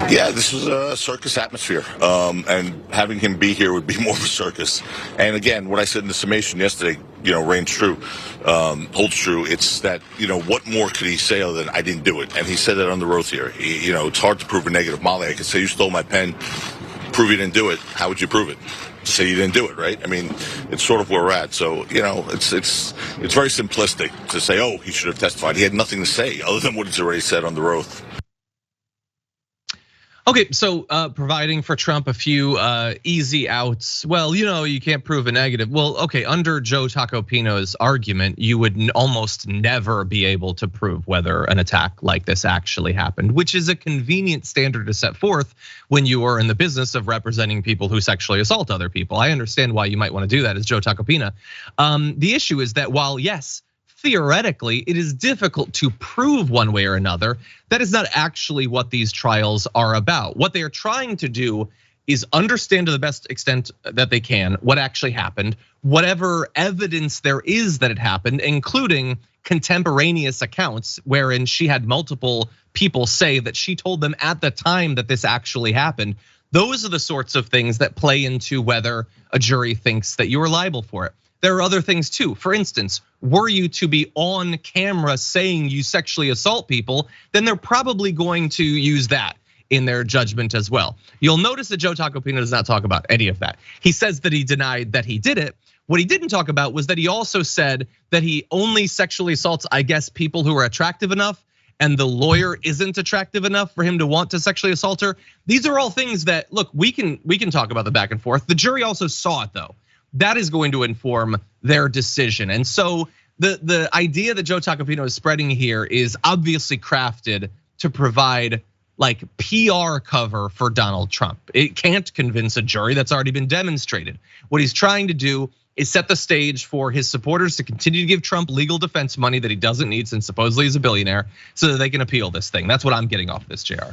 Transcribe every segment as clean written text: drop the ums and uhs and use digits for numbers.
Yeah, this was a circus atmosphere, and having him be here would be more of a circus. And again, what I said in the summation yesterday, reigns true, holds true. It's that, what more could he say other than I didn't do it? And he said that under oath here. It's hard to prove a negative. Molly, I could say you stole my pen, prove you didn't do it. How would you prove it? Say you didn't do it, right? I mean, it's sort of where we're at. So, it's very simplistic to say, oh, he should have testified. He had nothing to say other than what he's already said under oath. Okay, so providing for Trump a few easy outs. Well, you can't prove a negative. Well, okay, under Joe Tacopina's argument, you would almost never be able to prove whether an attack like this actually happened, which is a convenient standard to set forth when you are in the business of representing people who sexually assault other people. I understand why you might want to do that as Joe Tacopina. The issue is that while, yes, theoretically, it is difficult to prove one way or another. That is not actually what these trials are about. What they are trying to do is understand to the best extent that they can what actually happened, whatever evidence there is that it happened, including contemporaneous accounts wherein she had multiple people say that she told them at the time that this actually happened. Those are the sorts of things that play into whether a jury thinks that you are liable for it. There are other things too. For instance, were you to be on camera saying you sexually assault people, then they're probably going to use that in their judgment as well. You'll notice that Joe Tacopina does not talk about any of that. He says that he denied that he did it. What he didn't talk about was that he also said that he only sexually assaults, I guess, people who are attractive enough, and the lawyer isn't attractive enough for him to want to sexually assault her. These are all things that, look, we can talk about the back and forth. The jury also saw it though. That is going to inform their decision. And so the idea that Joe Tacopina is spreading here is obviously crafted to provide like PR cover for Donald Trump. It can't convince a jury, that's already been demonstrated. What he's trying to do is set the stage for his supporters to continue to give Trump legal defense money that he doesn't need since supposedly he's a billionaire so that they can appeal this thing. That's what I'm getting off this, JR.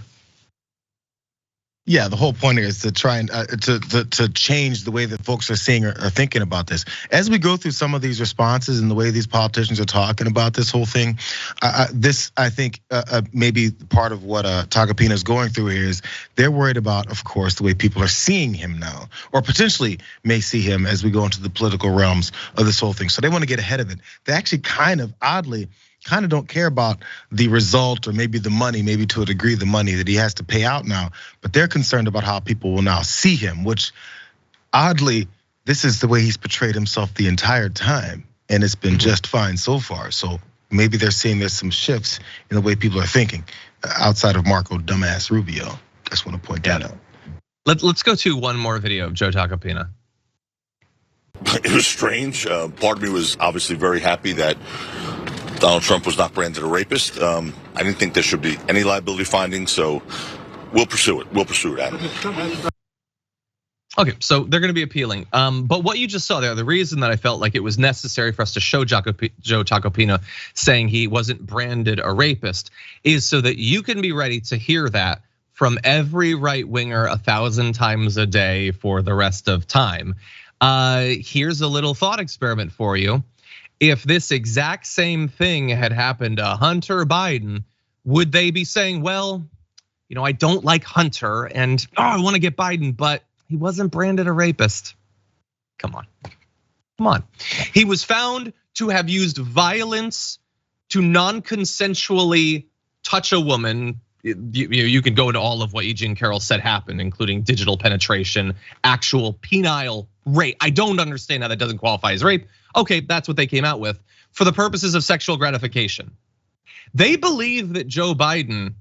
Yeah, the whole point is to try and to change the way that folks are seeing or thinking about this. As we go through some of these responses and the way these politicians are talking about this whole thing, this I think maybe part of what Tacopina is going through here is they're worried about, of course, the way people are seeing him now, or potentially may see him as we go into the political realms of this whole thing. So they want to get ahead of it. They actually kind of oddly don't care about the result or maybe the money, maybe to a degree the money that he has to pay out now, but they're concerned about how people will now see him, which oddly, this is the way he's portrayed himself the entire time, and it's been just fine so far. So maybe they're seeing there's some shifts in the way people are thinking outside of Marco dumbass Rubio. Just want to point that out. Let's go to one more video of Joe Tacopina. It was strange. Part of me was obviously very happy that Donald Trump was not branded a rapist. I didn't think there should be any liability findings, so we'll pursue it. We'll pursue it, Adam. Okay, so they're gonna be appealing. But what you just saw there, the reason that I felt like it was necessary for us to show Joe Tacopina saying he wasn't branded a rapist is so that you can be ready to hear that from every right winger 1,000 times a day for the rest of time. Here's a little thought experiment for you. If this exact same thing had happened to Hunter Biden, would they be saying, well, I don't like Hunter and I want to get Biden, but he wasn't branded a rapist? Come on. He was found to have used violence to non-consensually touch a woman. You can go into all of what Eugene Carroll said happened, including digital penetration, actual penile rape. I don't understand how that doesn't qualify as rape. Okay, that's what they came out with for the purposes of sexual gratification. They believe that Joe Biden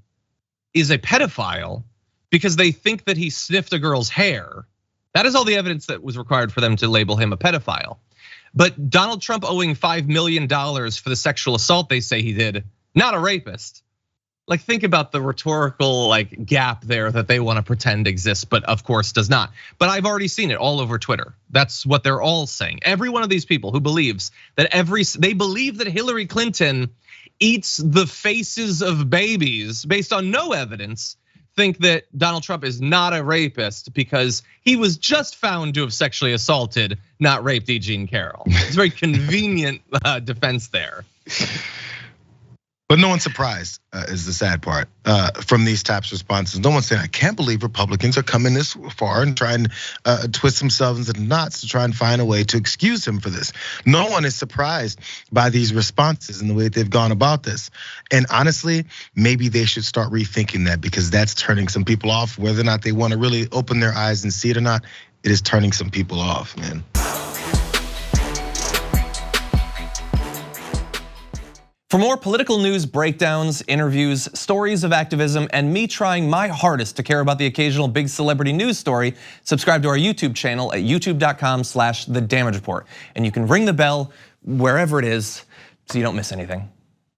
is a pedophile because they think that he sniffed a girl's hair. That is all the evidence that was required for them to label him a pedophile. But Donald Trump owing $5 million for the sexual assault they say he did, not a rapist. Like, think about the rhetorical gap there that they want to pretend exists, but of course does not. But I've already seen it all over Twitter. That's what they're all saying. Every one of these people who believes that they believe that Hillary Clinton eats the faces of babies based on no evidence, think that Donald Trump is not a rapist because he was just found to have sexually assaulted, not raped Eugene Carroll. It's a very convenient defense there. But no one's surprised, is the sad part, from these types of responses. No one's saying, I can't believe Republicans are coming this far and trying to twist themselves into knots to try and find a way to excuse him for this. No one is surprised by these responses and the way they've gone about this. And honestly, maybe they should start rethinking that, because that's turning some people off. Whether or not they want to really open their eyes and see it or not, it is turning some people off, man. For more political news breakdowns, interviews, stories of activism, and me trying my hardest to care about the occasional big celebrity news story, subscribe to our YouTube channel at youtube.com/The Damage Report. And you can ring the bell wherever it is so you don't miss anything.